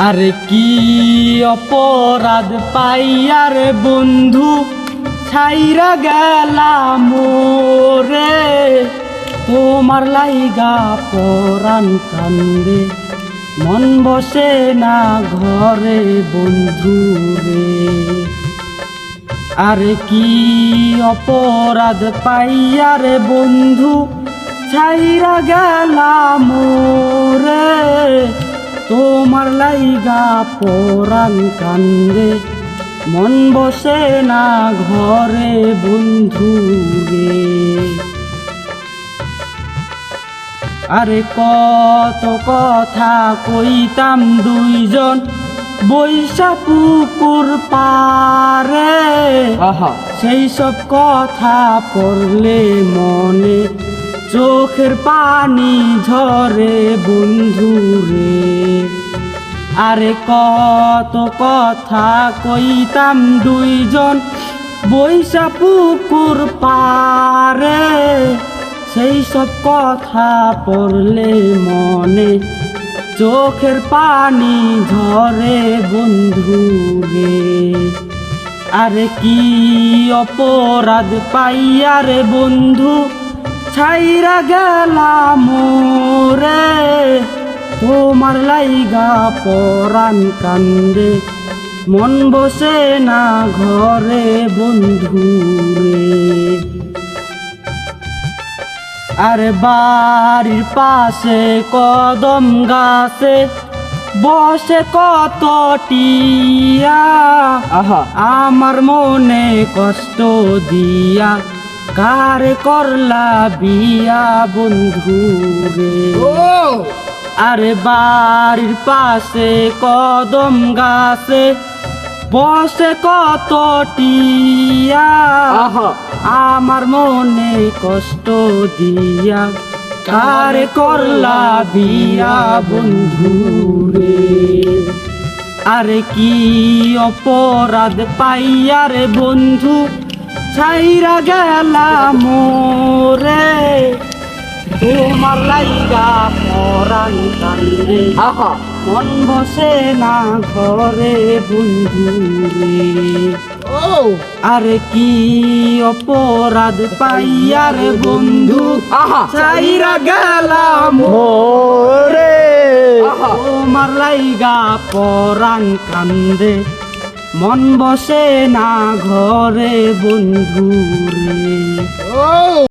আরে কি অপরাধ পাইয়ার বন্ধু ছাইরা গেলাম রে, তোমার লাইগা পরাণ কান্দে মন বসে না ঘরে বন্ধু রে। আরে কি অপরাধ পাইয়ার বন্ধু ছাইরা গেলাম রে, তোমার লাইগা পরাণ কান্দে মন বসে না ঘরে বন্ধু রে। আরে কত কথা কইতাম দুইজন বৈশা পুকুর পারে, সেই সব কথা পড়লে মনে চোখের পানি ঝরে বন্ধু রে। আরে কত কথা কইতাম দুইজন বৈশা পুকুর পারে, সেই সব কথা পড়লে মনে চোখের পানি ঝরে বন্ধু রে। আরে কি অপরাধ পাইয়ারে বন্ধু ছাইরা গেলাম রে, তোমার লাইগা পরাণ কান্দে মন বসে না ঘরে বন্ধু রে। আরে বাড়ির পাশে কদম গাছে বসে কত টিয়া, আমার মনে কষ্ট দিয়া কার করলা বিয়া বন্ধু রে। আরে বাড়ির পাশে কদম গাছে বসে কত টিয়া, আমার মনে কষ্ট দিয়া কার করলা বিয়া বন্ধু রে। আরে কি অপরাধ পাইয়ারে বন্ধু ছাইরা গেলাম রে, তোমার লাইগা পরাণ কান্দে মন বসে না ঘরে বন্ধু রে। আরে কি অপরাধ পাইয়ার বন্ধু ছাইরা গেলাম রে, তোমার লাইগা পরাণ কান্দে মন বসে না ঘরে বন্ধু রে।